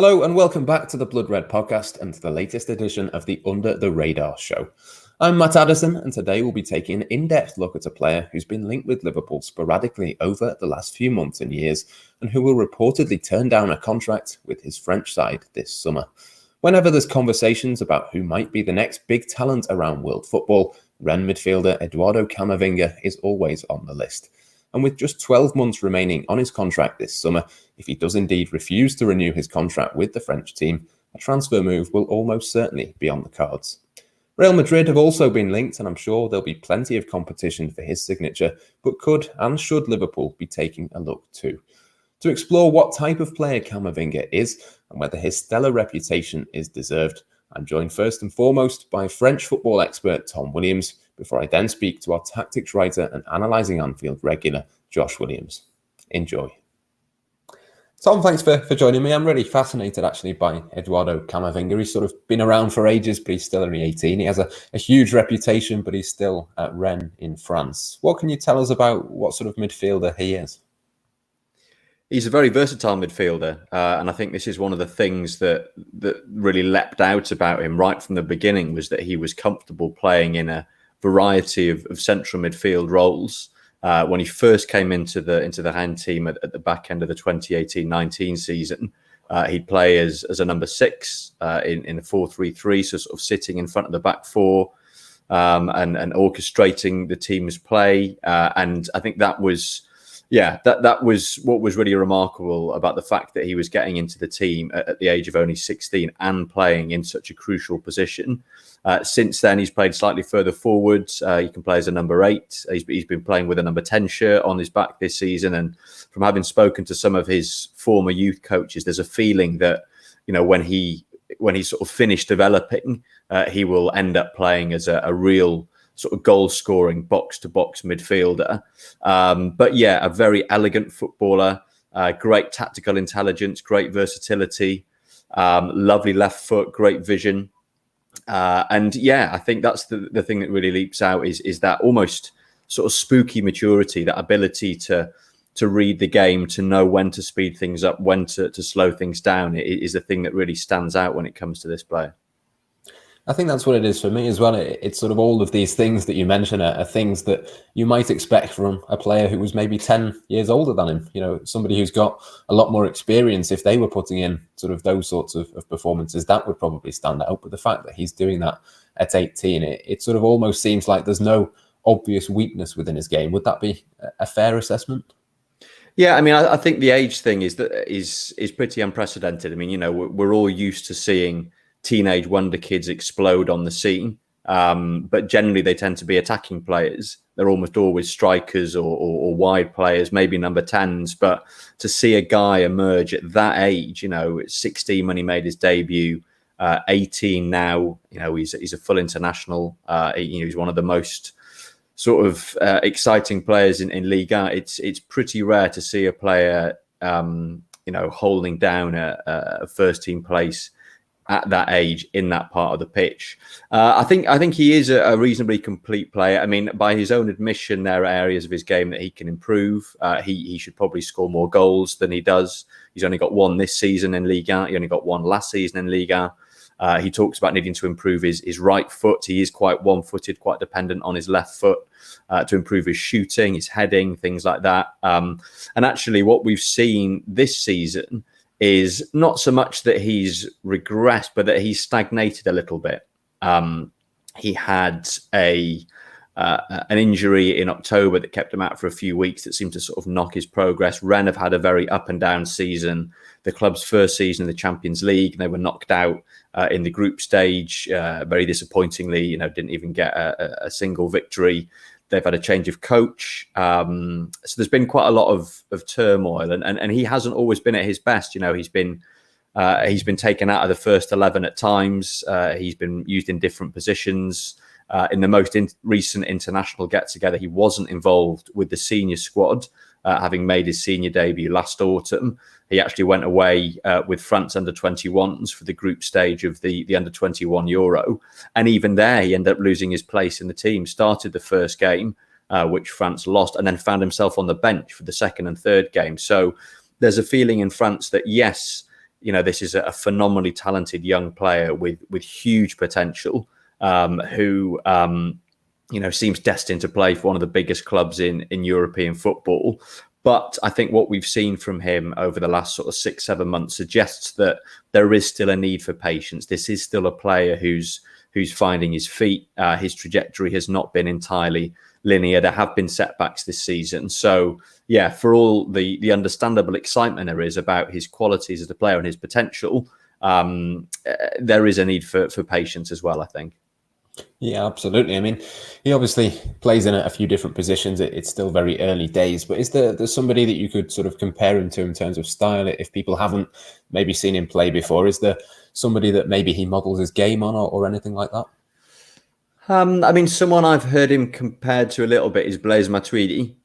Hello and welcome back to the Blood Red podcast and to the latest edition of the Under the Radar show. I'm Matt Addison and today we'll be taking an in-depth look at a player who's been linked with Liverpool sporadically over the last few months and years and who will reportedly turn down a contract with his French side this summer. Whenever there's conversations about who might be the next big talent around world football, Rennes midfielder Eduardo Camavinga is always on the list. And with just 12 months remaining on his contract this summer, if he does indeed refuse to renew his contract with the French team, a transfer move will almost certainly be on the cards. Real Madrid have also been linked, and I'm sure there'll be plenty of competition for his signature, but could and should Liverpool be taking a look too? To explore what type of player Camavinga is and whether his stellar reputation is deserved, I'm joined first and foremost by French football expert Tom Williams, before I then speak to our tactics writer and analysing Anfield regular, Josh Williams. Enjoy. Tom, thanks for joining me. I'm really fascinated actually by Eduardo Camavinga. He's sort of been around for ages, but he's still only 18. He has a huge reputation, but he's still at Rennes in France. What can you tell us about what sort of midfielder he is? He's a very versatile midfielder, and I think this is one of the things that really leapt out about him right from the beginning, was that he was comfortable playing in a variety of central midfield roles. When he first came into the Rennes team at the back end of the 2018-19 season, he'd play as a number 6 in a 4-3-3, so sort of sitting in front of the back four and orchestrating the team's play. And I think that was what was really remarkable about the fact that he was getting into the team at the age of only 16 and playing in such a crucial position. Since then, he's played slightly further forwards. He can play as a number 8. He's been playing with a number 10 shirt on his back this season. And from having spoken to some of his former youth coaches, there's a feeling that, you know, when he's sort of finished developing, he will end up playing as a real sort of goal-scoring box-to-box midfielder. But yeah, a very elegant footballer, great tactical intelligence, great versatility, lovely left foot, great vision. And yeah, I think that's the thing that really leaps out is that almost sort of spooky maturity, that ability to read the game, to know when to speed things up, when to slow things down. It is the thing that really stands out when it comes to this player. I think that's what it is for me as well. It's sort of all of these things that you mention are things that you might expect from a player who was maybe 10 years older than him. You know, somebody who's got a lot more experience. If they were putting in sort of those sorts of performances, that would probably stand out. But the fact that he's doing that at 18, it sort of almost seems like there's no obvious weakness within his game. Would that be a fair assessment? Yeah, I mean, I think the age thing is pretty unprecedented. I mean, you know, we're all used to seeing teenage wonder kids explode on the scene, but generally they tend to be attacking players. They're almost always strikers or wide players, maybe number 10s. But to see a guy emerge at that age, you know, 16 when he made his debut, 18 now, you know, he's a full international. He's one of the most sort of exciting players in Ligue. It's pretty rare to see a player, holding down a first team place at that age in that part of the pitch. I think he is a reasonably complete player. I mean, by his own admission, there are areas of his game that he can improve. He should probably score more goals than he does. He's only got 1 this season in Ligue 1. He only got 1 last season in Ligue 1. He talks about needing to improve his right foot. He is quite one-footed, quite dependent on his left foot to improve his shooting, his heading, things like that. And actually what we've seen this season is not so much that he's regressed, but that he's stagnated a little bit. He had an injury in October that kept him out for a few weeks that seemed to sort of knock his progress. Rennes have had a very up and down season. The club's first season in the Champions League, they were knocked out in the group stage, very disappointingly, you know, didn't even get a single victory. They've had a change of coach. So there's been quite a lot of turmoil, and he hasn't always been at his best. You know, he's been taken out of the first 11 at times. He's been used in different positions. In the most recent international get-together, he wasn't involved with the senior squad, having made his senior debut last autumn. He actually went away with France under-21s for the group stage of the under-21 Euro. And even there, he ended up losing his place in the team, started the first game, which France lost, and then found himself on the bench for the second and third game. So there's a feeling in France that, yes, this is a phenomenally talented young player with huge potential, who seems destined to play for one of the biggest clubs in European football. But I think what we've seen from him over the last sort of 6-7 months suggests that there is still a need for patience. This is still a player who's finding his feet. His trajectory has not been entirely linear. There have been setbacks this season. So, yeah, for all the understandable excitement there is about his qualities as a player and his potential, there is a need for patience as well, I think. Yeah, absolutely. I mean, he obviously plays in a few different positions. It's still very early days, but is there somebody that you could sort of compare him to in terms of style? If people haven't maybe seen him play before, is there somebody that maybe he models his game on or anything like that? I mean, someone I've heard him compared to a little bit is Blaise Matuidi,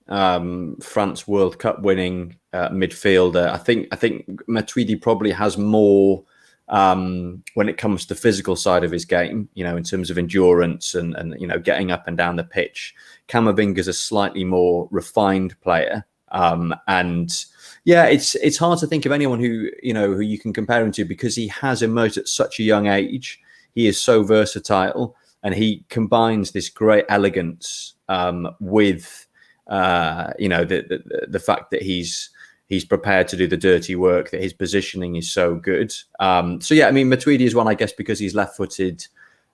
France World Cup winning midfielder. I think Matuidi probably has more when it comes to the physical side of his game, in terms of endurance and getting up and down the pitch. Camavinga's a slightly more refined player, and yeah, it's hard to think of anyone who you can compare him to, because he has emerged at such a young age. He is so versatile, and he combines this great elegance with the fact that he's prepared to do the dirty work, that his positioning is so good. So yeah, I mean, Matuidi is one, I guess, because he's left-footed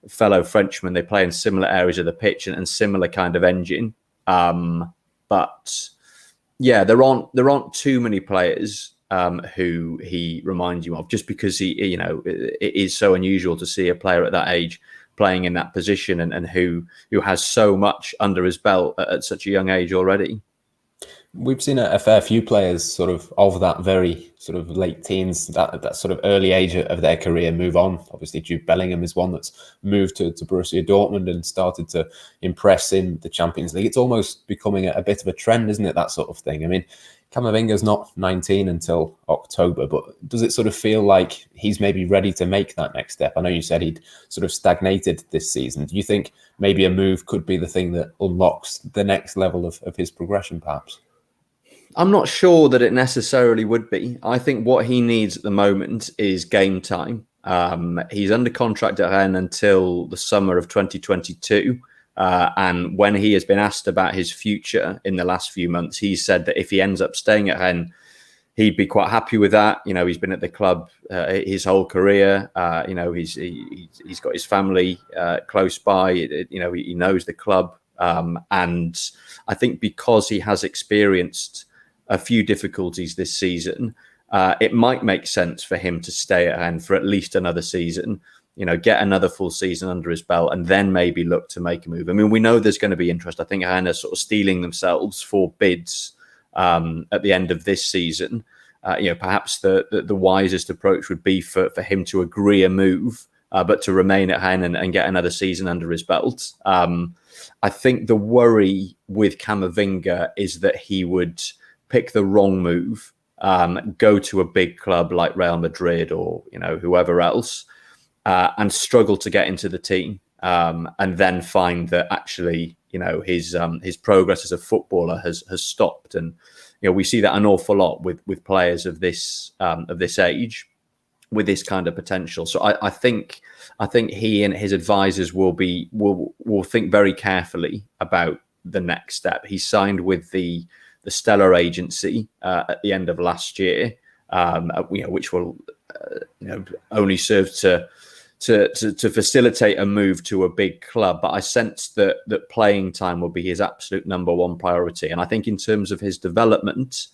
fellow Frenchman. They play in similar areas of the pitch and similar kind of engine. But yeah, there aren't too many players who he reminds you of, just because it is so unusual to see a player at that age playing in that position and who has so much under his belt at such a young age already. We've seen a fair few players sort of that very sort of late teens, that sort of early age of their career move on. Obviously, Jude Bellingham is one that's moved to Borussia Dortmund and started to impress in the Champions League. It's almost becoming a bit of a trend, isn't it, that sort of thing? I mean, Camavinga's not 19 until October, but does it sort of feel like he's maybe ready to make that next step? I know you said he'd sort of stagnated this season. Do you think maybe a move could be the thing that unlocks the next level of his progression, perhaps? I'm not sure that it necessarily would be. I think what he needs at the moment is game time. He's under contract at Rennes until the summer of 2022. And when he has been asked about his future in the last few months, he said that if he ends up staying at Rennes, he'd be quite happy with that. He's been at the club his whole career. He's got his family close by. He knows the club. And I think because he has experienced a few difficulties this season, it might make sense for him to stay at Rennes for at least another season, get another full season under his belt, and then maybe look to make a move. I mean, we know there's going to be interest. I think Rennes are sort of steeling themselves for bids at the end of this season. Perhaps the wisest approach would be for him to agree a move, but to remain at Rennes and get another season under his belt. I think the worry with Camavinga is that he would pick the wrong move, go to a big club like Real Madrid or whoever else, and struggle to get into the team, and then find that actually his progress as a footballer has stopped. And we see that an awful lot with players of this age with this kind of potential. So I think he and his advisors will think very carefully about the next step. He signed with the Stellar agency at the end of last year, which will only serve to facilitate a move to a big club. But I sense that playing time will be his absolute number one priority. And I think in terms of his development,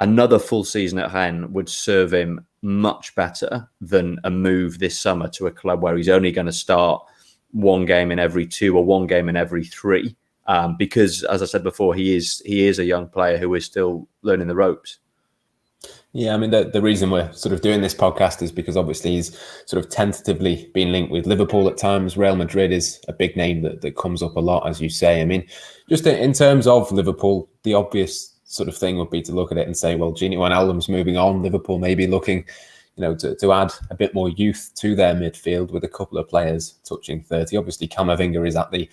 another full season at Rennes would serve him much better than a move this summer to a club where he's only going to start one game in every 2 or one game in every 3. Because, as I said before, he is a young player who is still learning the ropes. Yeah, I mean, the reason we're sort of doing this podcast is because obviously he's sort of tentatively been linked with Liverpool at times. Real Madrid is a big name that comes up a lot, as you say. I mean, just in terms of Liverpool, the obvious sort of thing would be to look at it and say, well, Gini Wijnaldum's moving on. Liverpool may be looking, to add a bit more youth to their midfield with a couple of players touching 30. Obviously, Camavinga is at the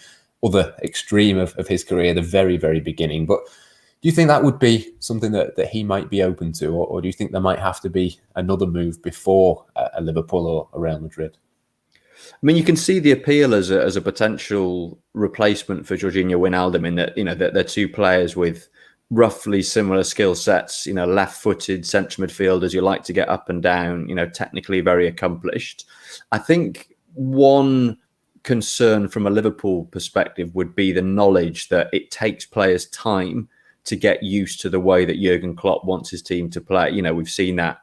other extreme of his career, the very, very beginning. But Do you think that would be something that he might be open to, or do you think there might have to be another move before a Liverpool or a Real Madrid? I mean, you can see the appeal as a potential replacement for Gini Wijnaldum in that, that they're two players with roughly similar skill sets, left-footed central midfielders. You like to get up and down, technically very accomplished. I think one concern from a Liverpool perspective would be the knowledge that it takes players time to get used to the way that Jurgen Klopp wants his team to play. We've seen that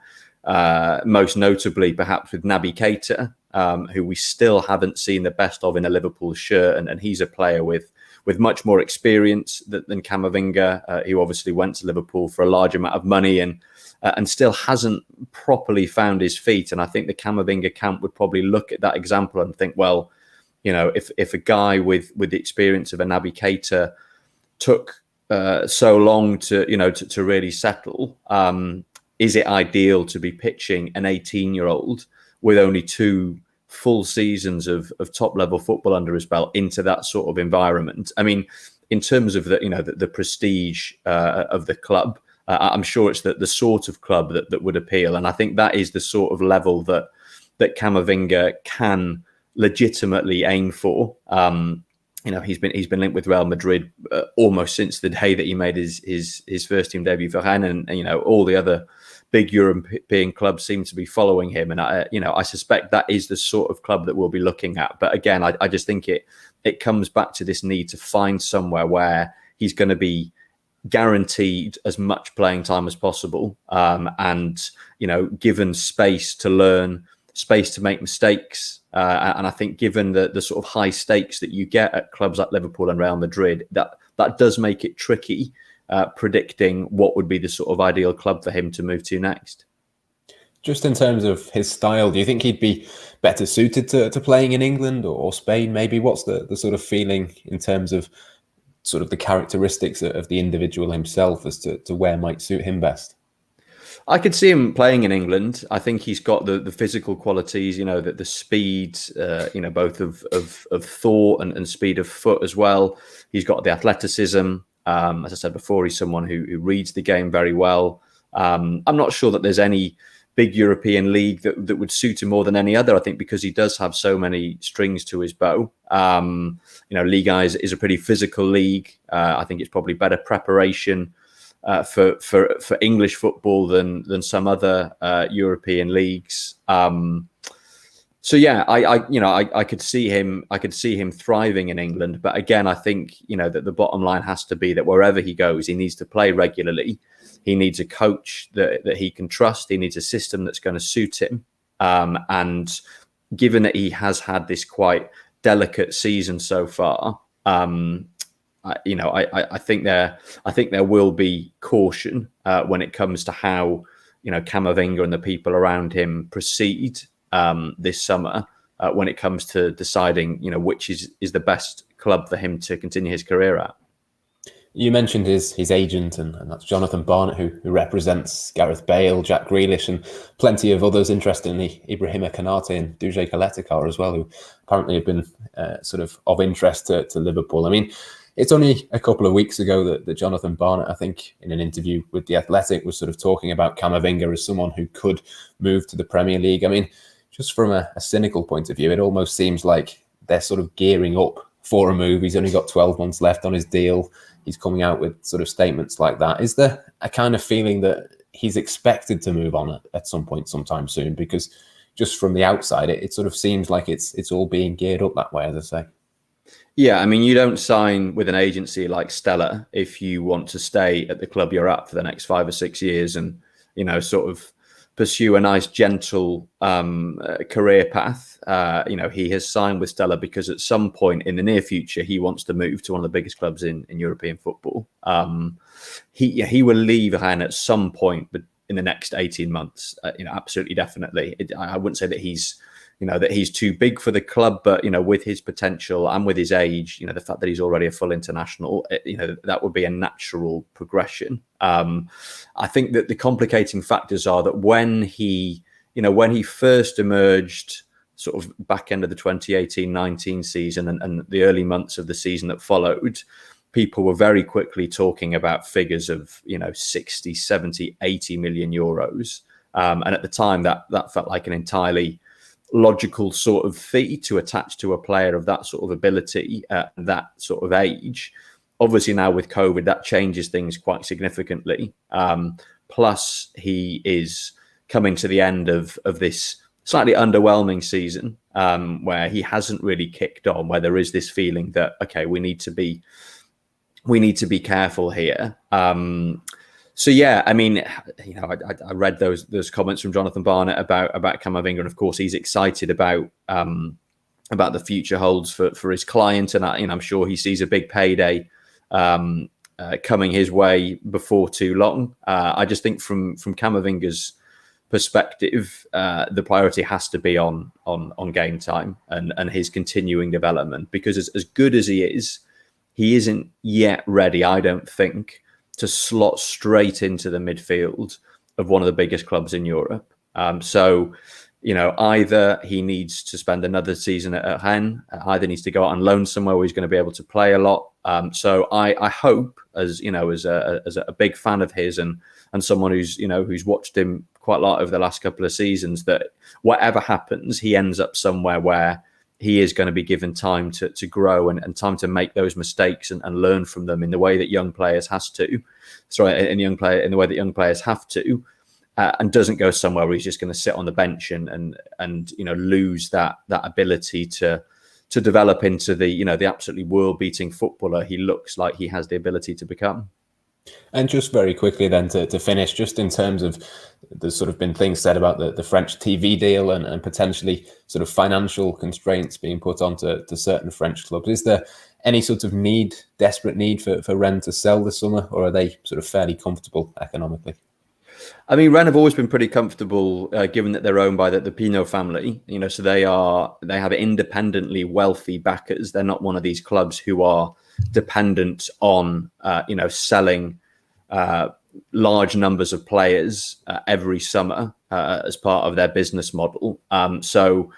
most notably perhaps with Naby Keita, who we still haven't seen the best of in a Liverpool shirt. And he's a player with much more experience than Camavinga, who obviously went to Liverpool for a large amount of money and still hasn't properly found his feet. And I think the Camavinga camp would probably look at that example and think, well, if a guy with the experience of a Naby Keita took so long to really settle, is it ideal to be pitching an 18-year-old with only 2 full seasons of top level football under his belt into that sort of environment? I mean, in terms of the prestige of the club, I'm sure it's the sort of club that would appeal, and I think that is the sort of level that Camavinga can legitimately aim for. He's been linked with Real Madrid almost since the day that he made his first team debut for Rennes, and all the other big European clubs seem to be following him. And I suspect that is the sort of club that we'll be looking at. But again, I just think it comes back to this need to find somewhere where he's going to be guaranteed as much playing time as possible, and given space to learn, space to make mistakes. And I think given the sort of high stakes that you get at clubs like Liverpool and Real Madrid, that does make it tricky predicting what would be the sort of ideal club for him to move to next. Just in terms of his style, do you think he'd be better suited to playing in England or Spain maybe? What's the sort of feeling in terms of sort of the characteristics of the individual himself as to where might suit him best? I could see him playing in England. I think he's got the physical qualities, the speed, both of thought and speed of foot as well. He's got the athleticism. As I said before, he's someone who reads the game very well. I'm not sure that there's any big European league that would suit him more than any other, I think, because he does have so many strings to his bow. Ligue is a pretty physical league. I think it's probably better preparation for English football than some other European leagues. So yeah, I could see him thriving in England. But again, I think that the bottom line has to be that wherever he goes, he needs to play regularly. He needs a coach that he can trust. He needs a system that's going to suit him. And given that he has had this quite delicate season so far, I think there will be caution when it comes to how Camavinga and the people around him proceed this summer when it comes to deciding which is the best club for him to continue his career at. You mentioned his agent, and that's Jonathan Barnett, who represents Gareth Bale, Jack Grealish, and plenty of others. Interestingly, Ibrahima Konate and Duje Kaletakar as well, who apparently have been sort of interest to Liverpool. I mean, it's only a couple of weeks ago that Jonathan Barnett, I think, in an interview with The Athletic, was sort of talking about Camavinga as someone who could move to the Premier League. I mean, just from a cynical point of view, it almost seems like they're sort of gearing up for a move. He's only got 12 months left on his deal. He's coming out with sort of statements like that. Is there a kind of feeling that he's expected to move on at some point sometime soon? Because just from the outside, it sort of seems like it's all being geared up that way, as I say. Yeah, I mean, you don't sign with an agency like Stella if you want to stay at the club you're at for the next 5 or 6 years and, sort of pursue a nice, gentle career path. He has signed with Stella because at some point in the near future, he wants to move to one of the biggest clubs in European football. He will leave Rennes at some point, but in the next 18 months, absolutely, definitely. I wouldn't say that he's too big for the club, but with his potential and with his age, the fact that he's already a full international, that would be a natural progression. I think that the complicating factors are that when he first emerged, sort of back end of the 2018-19 season and the early months of the season that followed, people were very quickly talking about figures of 60, 70, 80 million euros, and at the time that felt like an entirely logical sort of fee to attach to a player of that sort of ability at that sort of age. Obviously now with COVID, that changes things quite significantly. Plus he is coming to the end of this slightly underwhelming season, where he hasn't really kicked on, where there is this feeling that, okay, we need to be careful here. So yeah, I mean, I read those comments from Jonathan Barnett about Camavinga, and of course he's excited about the future holds for his client, and I'm sure he sees a big payday coming his way before too long. I just think from Camavinga's perspective, the priority has to be on game time and his continuing development, because as good as he isn't yet ready, I don't think, to slot straight into the midfield of one of the biggest clubs in Europe. So, either he needs to spend another season at Rennes, either needs to go out on loan somewhere where he's going to be able to play a lot. So I hope, as a big fan of his and someone who's watched him quite a lot over the last couple of seasons, that whatever happens, he ends up somewhere where he is going to be given time to grow and time to make those mistakes and learn from them in the way that young players have to, and doesn't go somewhere where he's just going to sit on the bench and lose that ability to develop into the absolutely world-beating footballer he looks like he has the ability to become. And just very quickly then to finish, just in terms of, there's sort of been things said about the French TV deal and potentially sort of financial constraints being put onto certain French clubs. Is there any sort of desperate need for Rennes to sell this summer, or are they sort of fairly comfortable economically? I mean, Rennes have always been pretty comfortable, given that they're owned by the Pinot family. So they have independently wealthy backers. They're not one of these clubs who are dependent on selling large numbers of players every summer as part of their business model. So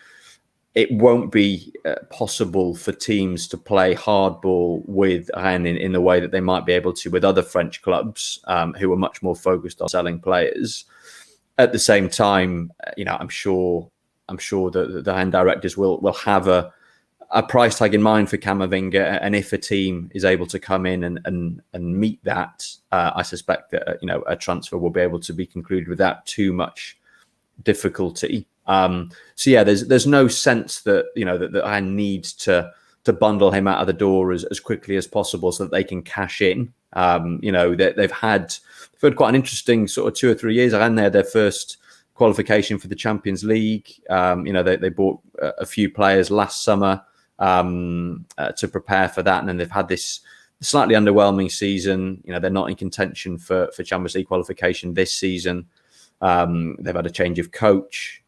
it won't be possible for teams to play hardball with Rennes in the way that they might be able to with other French clubs who are much more focused on selling players. At the same time, I'm sure that the Rennes directors will have a price tag in mind for Camavinga, and if a team is able to come in and meet that, I suspect that a transfer will be able to be concluded without too much difficulty. So yeah, there's no sense that that I need to bundle him out of the door as quickly as possible so that they can cash in. They've had quite an interesting sort of 2 or 3 years. Rennes had their first qualification for the Champions League. They bought a few players last summer to prepare for that, and then they've had this slightly underwhelming season. They're not in contention for Champions League qualification this season. They've had a change of coach.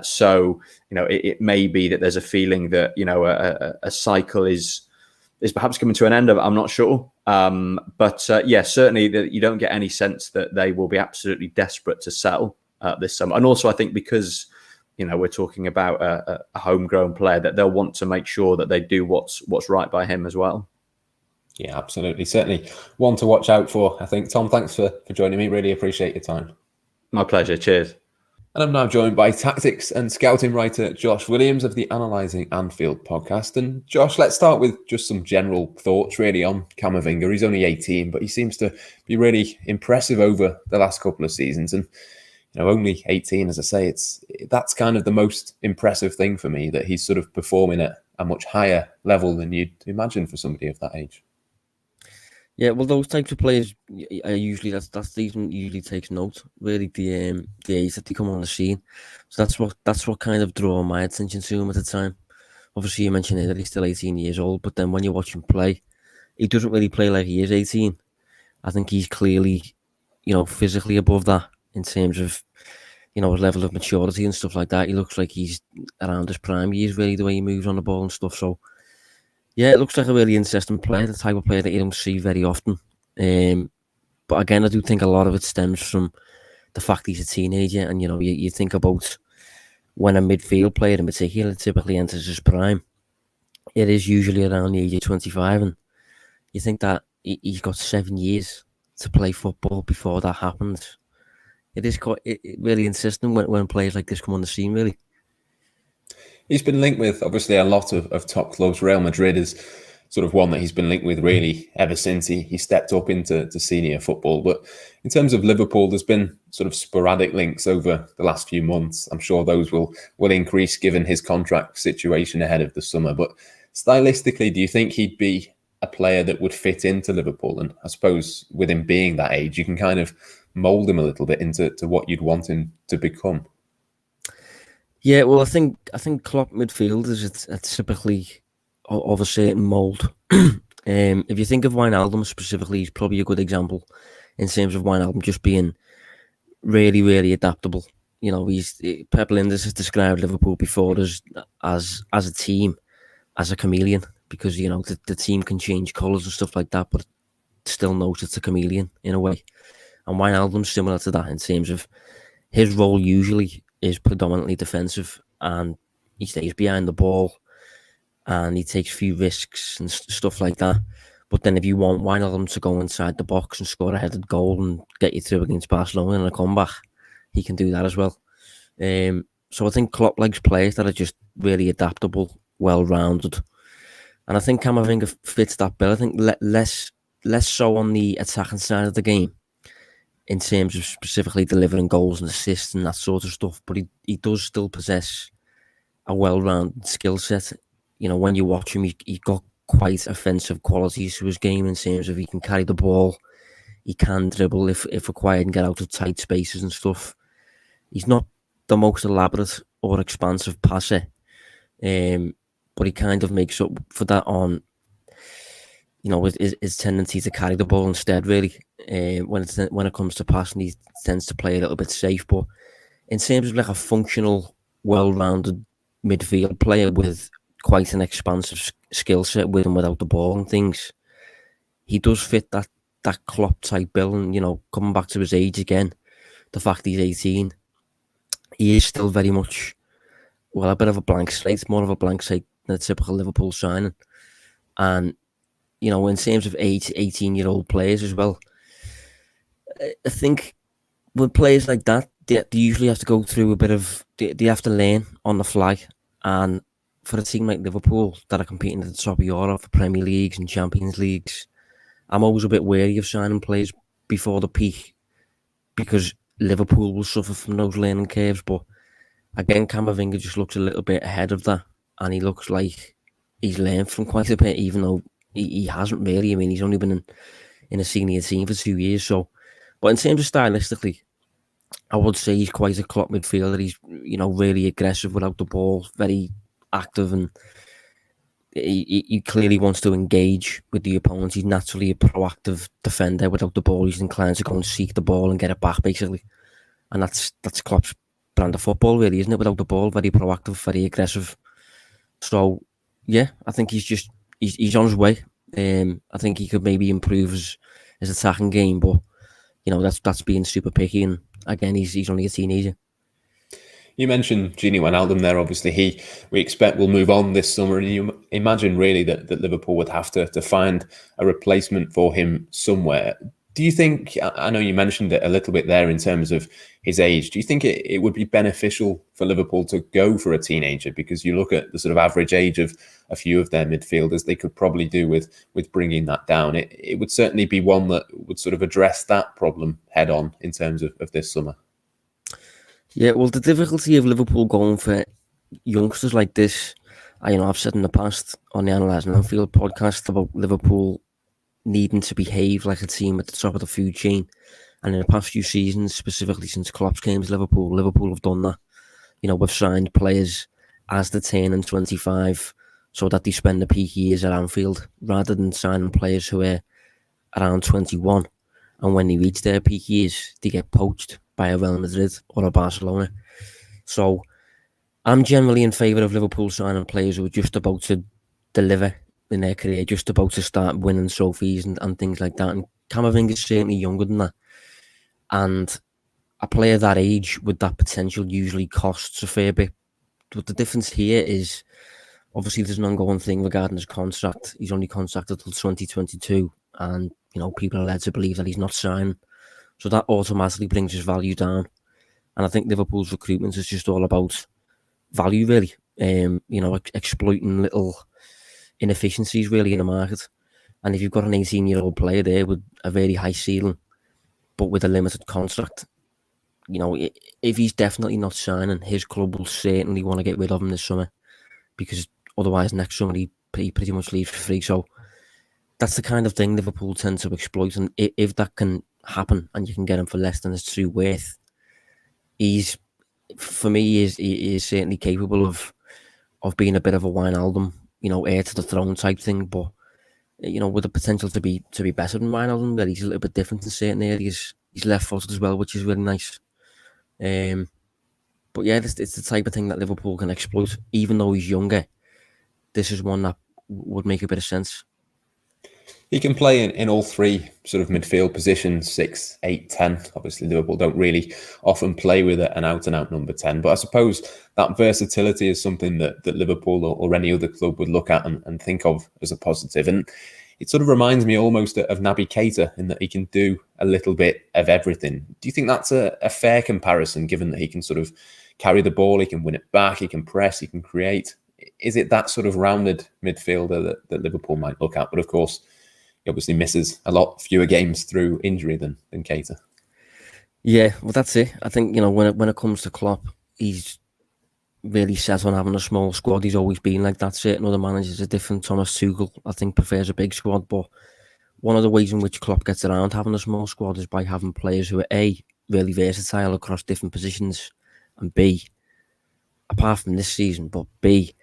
So it may be that there's a feeling that a cycle is perhaps coming to an end. I'm not sure, but certainly that you don't get any sense that they will be absolutely desperate to sell this summer. And also, I think because we're talking about a homegrown player, that they'll want to make sure that they do what's right by him as well. Yeah, absolutely, certainly one to watch out for, I think. Tom, thanks for joining me. Really appreciate your time. My pleasure. Cheers. And I'm now joined by tactics and scouting writer Josh Williams of the Analysing Anfield podcast. And Josh, let's start with just some general thoughts really on Camavinga. He's only 18, but he seems to be really impressive over the last couple of seasons. And only 18, as I say, that's kind of the most impressive thing for me, that he's sort of performing at a much higher level than you'd imagine for somebody of that age. Yeah, well, those types of players are usually that's usually takes note. Really, the age that they come on the scene, so that's what kind of drew my attention to him at the time. Obviously, you mentioned that he's still 18 years old, but then when you watch him play, he doesn't really play like he is 18. I think he's clearly, physically above that in terms of, his level of maturity and stuff like that. He looks like he's around his prime years, really, the way he moves on the ball and stuff. So. Yeah, it looks like a really interesting player, the type of player that you don't see very often. But again, I do think a lot of it stems from the fact he's a teenager. And, you think about when a midfield player in particular typically enters his prime, it is usually around the age of 25. And, you think that he's got 7 years to play football before that happens. It is quite really insistent when players like this come on the scene, really. He's been linked with, obviously, a lot of top clubs. Real Madrid is sort of one that he's been linked with really ever since he stepped up into senior football. But in terms of Liverpool, there's been sort of sporadic links over the last few months. I'm sure those will increase given his contract situation ahead of the summer. But stylistically, do you think he'd be a player that would fit into Liverpool? And I suppose with him being that age, you can kind of mould him a little bit into what you'd want him to become. Yeah, well, I think Klopp midfielders it's typically of a certain mould. If you think of Wijnaldum specifically, he's probably a good example in terms of Wijnaldum just being really, really adaptable. You know, Pep Linders has described Liverpool before as a team, as a chameleon, because you know the team can change colours and stuff like that, but it still knows it's a chameleon in a way. And Wijnaldum's similar to that in terms of his role usually is predominantly defensive, and he stays behind the ball and he takes a few risks and stuff like that. But then if you want Wijnaldum to go inside the box and score a headed goal and get you through against Barcelona in a comeback, he can do that as well. So I think Klopp likes players that are just really adaptable, well-rounded. And I think Camavinga fits that bill. I think less so on the attacking side of the game, in terms of specifically delivering goals and assists and that sort of stuff. But he does still possess a well-rounded skill set. You know, when you watch him, he's got quite offensive qualities to his game in terms of he can carry the ball, he can dribble if required and get out of tight spaces and stuff. He's not the most elaborate or expansive passer, but he kind of makes up for that on, you know, his tendency to carry the ball instead, really. When it comes to passing, he tends to play a little bit safe. But in terms of like a functional, well-rounded midfield player with quite an expansive skill set with and without the ball and things, he does fit that Klopp type bill. And you know, coming back to his age again, the fact he's 18, he is still very much, well, a bit of a blank slate, more of a blank slate than a typical Liverpool signing. And you know, in terms of 18-year-old players as well, I think with players like that, they usually have to go through a bit of, they have to learn on the fly. And for a team like Liverpool that are competing at the top of Europe for Premier Leagues and Champions Leagues, I'm always a bit wary of signing players before the peak, because Liverpool will suffer from those learning curves. But again, Camavinga just looks a little bit ahead of that, and he looks like he's learned from quite a bit, even though he hasn't really. I mean, he's only been in a senior team for 2 years. So, but in terms of stylistically, I would say he's quite a Klopp midfielder. He's, you know, really aggressive without the ball, very active, and he clearly wants to engage with the opponent. He's naturally a proactive defender without the ball. He's inclined to go and seek the ball and get it back, basically. And that's Klopp's brand of football, really, isn't it? Without the ball, very proactive, very aggressive. So, yeah, I think he's on his way. I think he could maybe improve his attacking game, but you know, that's being super picky. And again, he's only a teenager. You mentioned Gini Wijnaldum there. Obviously, we expect will move on this summer, and you imagine really that Liverpool would have to find a replacement for him somewhere. Do you think, I know you mentioned it a little bit there in terms of his age, do you think it would be beneficial for Liverpool to go for a teenager? Because you look at the sort of average age of a few of their midfielders, they could probably do with bringing that down. It would certainly be one that would sort of address that problem head on in terms of this summer. Yeah, well, the difficulty of Liverpool going for youngsters like this, I've said in the past on the Analysing Anfield podcast about Liverpool needing to behave like a team at the top of the food chain. And in the past few seasons, specifically since Klopp came to Liverpool have done that. You know, we've signed players as they turn in 25 so that they spend the peak years at Anfield, rather than signing players who are around 21. And when they reach their peak years, they get poached by a Real Madrid or a Barcelona. So I'm generally in favour of Liverpool signing players who are just about to deliver in their career, just about to start winning trophies and things like that. And Camavinga is certainly younger than that. And a player that age with that potential usually costs a fair bit. But the difference here is, Obviously, there's an ongoing thing regarding his contract. He's only contracted till 2022, and people are led to believe that he's not signing. So that automatically brings his value down. And I think Liverpool's recruitment is just all about value, really. Exploiting little inefficiencies, really, in the market. And if you've got an 18-year-old player there with a very high ceiling, but with a limited contract, if he's definitely not signing, his club will certainly want to get rid of him this summer, because otherwise next summer he pretty much leaves for free. So that's the kind of thing Liverpool tend to exploit. And if that can happen and you can get him for less than his true worth, for me, he is certainly capable of being a bit of a Wijnaldum, heir to the throne type thing. But with the potential to be better than Wijnaldum, that he's a little bit different in certain areas. He's left-footed as well, which is really nice. But yeah, it's the type of thing that Liverpool can exploit. Even though he's younger, this is one that would make a bit of sense. He can play in all three sort of midfield positions, 6, 8, 10. Obviously, Liverpool don't really often play with an out-and-out number 10. But I suppose that versatility is something that Liverpool or any other club would look at and think of as a positive. And it sort of reminds me almost of Naby Keita in that he can do a little bit of everything. Do you think that's a fair comparison, given that he can sort of carry the ball, he can win it back, he can press, he can create? Is it that sort of rounded midfielder that Liverpool might look at? But of course, he obviously misses a lot fewer games through injury than Keita. Yeah, well, that's it. I think, when it comes to Klopp, he's really set on having a small squad. He's always been like that. Certain other managers are different. Thomas Tuchel, I think, prefers a big squad. But one of the ways in which Klopp gets around having a small squad is by having players who are A, really versatile across different positions, and B, apart from this season, but B,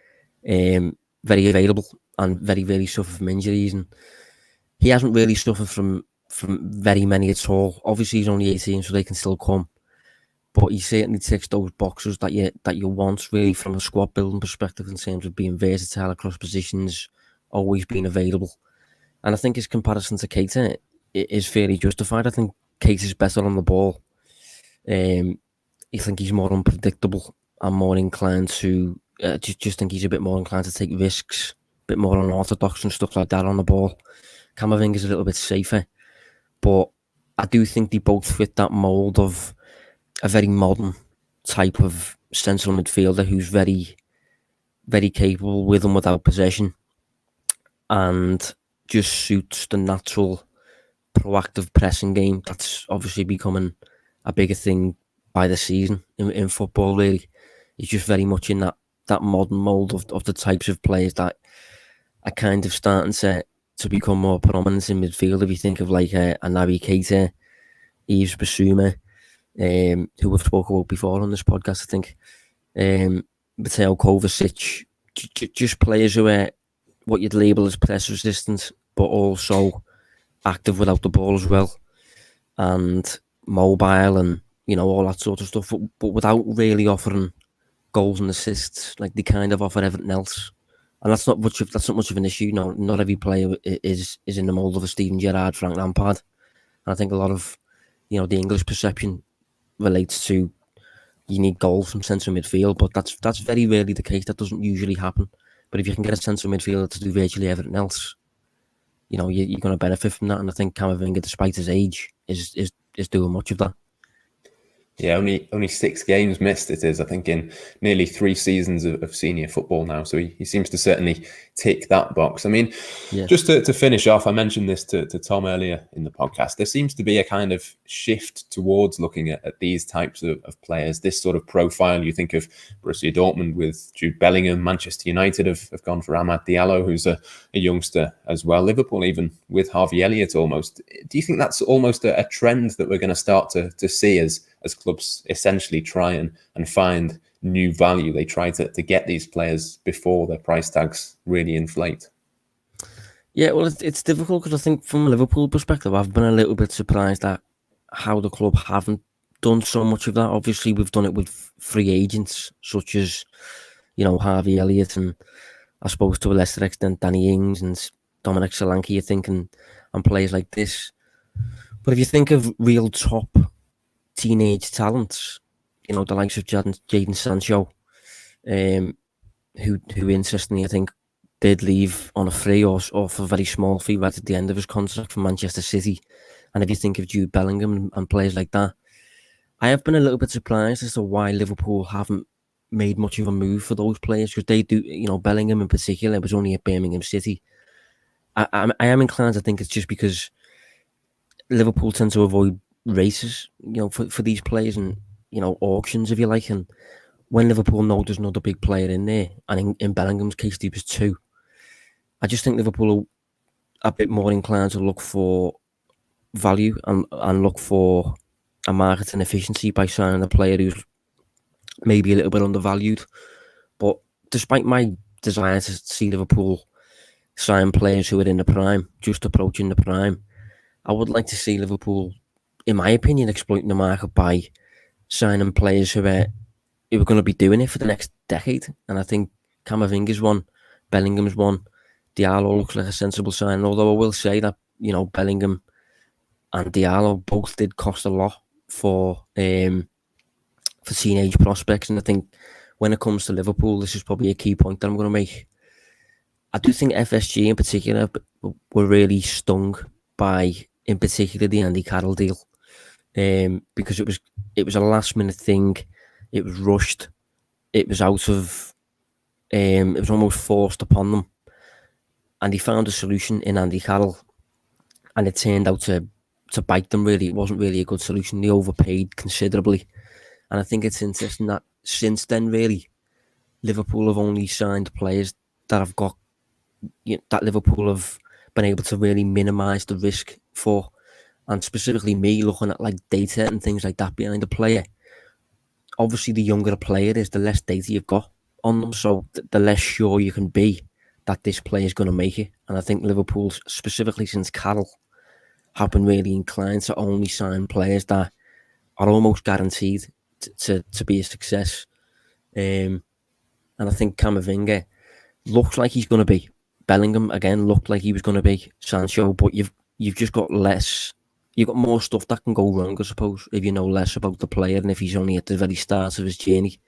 very available and very, very suffer from injuries. And he hasn't really suffered from very many at all. Obviously, he's only 18, so they can still come. But he certainly ticks those boxes that you want, really, from a squad building perspective, in terms of being versatile across positions, always being available. And I think his comparison to Keita is fairly justified. I think Keita's better on the ball. I think he's more unpredictable and more inclined to just think he's a bit more inclined to take risks, a bit more unorthodox and stuff like that on the ball. Camavinga's a little bit safer, but I do think they both fit that mould of a very modern type of central midfielder who's very, very capable with and without possession, and just suits the natural proactive pressing game that's obviously becoming a bigger thing by the season in football, really. He's just very much in that modern mould of the types of players that are kind of starting to become more prominent in midfield. If you think of like a Naby Keita, Yves Bissouma, who we've spoken about before on this podcast, I think, Mateo Kovacic, just players who are what you'd label as press resistant, but also active without the ball as well, and mobile, and all that sort of stuff, but without really offering goals and assists like they kind of offer everything else. And that's not much of an issue. No, not every player is in the mould of a Steven Gerrard, Frank Lampard. And I think a lot of the English perception relates to you need goals from central midfield, but that's very rarely the case. That doesn't usually happen. But if you can get a central midfielder to do virtually everything else, you're going to benefit from that. And I think Camavinga, despite his age, is doing much of that. Yeah, only 6 games missed it is, I think, in nearly 3 seasons of senior football now. So he seems to certainly tick that box. I mean, just to finish off, I mentioned this to Tom earlier in the podcast. There seems to be a kind of shift towards looking at these types of players, this sort of profile. You think of Borussia Dortmund with Jude Bellingham, Manchester United have gone for Amad Diallo, who's a youngster as well. Liverpool even with Harvey Elliott almost. Do you think that's almost a trend that we're going to start to see as clubs essentially try and find new value? They try to get these players before their price tags really inflate. Yeah, well, it's difficult because I think from a Liverpool perspective, I've been a little bit surprised at how the club haven't done so much of that. Obviously, we've done it with free agents such as, Harvey Elliott, and I suppose to a lesser extent Danny Ings and Dominic Solanke, I think, and players like this. But if you think of real top teenage talents, the likes of Jadon Sancho, who interestingly I think did leave on a free or for a very small fee right at the end of his contract from Manchester City. And if you think of Jude Bellingham and players like that, I have been a little bit surprised as to why Liverpool haven't made much of a move for those players, because they do, Bellingham in particular was only at Birmingham City. I am inclined to think it's just because Liverpool tend to avoid races, for these players and, auctions, if you like. And when Liverpool know there's another big player in there, and in Bellingham's case, there was two, I just think Liverpool are a bit more inclined to look for value and look for a marketing efficiency by signing a player who's maybe a little bit undervalued. But despite my desire to see Liverpool sign players who are in the prime, just approaching the prime, I would like to see Liverpool, in my opinion, exploiting the market by signing players who are going to be doing it for the next decade. And I think Camavinga's one, Bellingham's one, Diallo looks like a sensible sign. Although I will say that, Bellingham and Diallo both did cost a lot for teenage prospects. And I think when it comes to Liverpool, this is probably a key point that I'm going to make. I do think FSG in particular were really stung by, in particular, the Andy Carroll deal, because it was a last minute thing. It was rushed. It was it was almost forced upon them, and they found a solution in Andy Carroll, and it turned out to bite them. Really, it wasn't really a good solution. They overpaid considerably, and I think it's interesting that since then, really, Liverpool have only signed players that have got, that Liverpool have been able to really minimise the risk for, and specifically me looking at like data and things like that behind a player. Obviously, the younger a player is, the less data you've got on them, so the less sure you can be that this player is going to make it. And I think Liverpool, specifically since Carroll, have been really inclined to only sign players that are almost guaranteed to be a success. And I think Camavinga looks like he's going to be. Bellingham again looked like he was going to be. Sancho, but you've just got less. You've got more stuff that can go wrong, I suppose, if you know less about the player and if he's only at the very start of his journey.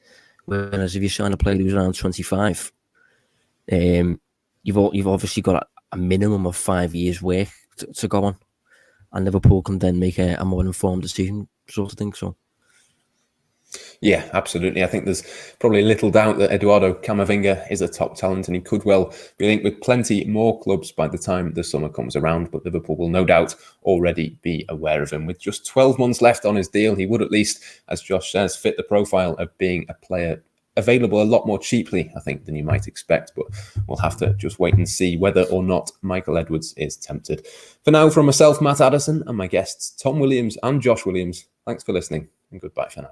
Whereas if you sign a player who's around 25, you've obviously got a minimum of 5 years' work to go on, and Liverpool can then make a more informed decision, sort of thing. So. Yeah, absolutely. I think there's probably little doubt that Eduardo Camavinga is a top talent, and he could well be linked with plenty more clubs by the time the summer comes around. But Liverpool will no doubt already be aware of him. With just 12 months left on his deal, he would at least, as Josh says, fit the profile of being a player available a lot more cheaply, I think, than you might expect. But we'll have to just wait and see whether or not Michael Edwards is tempted. For now, from myself, Matt Addison, and my guests, Tom Williams and Josh Williams, thanks for listening, and goodbye for now.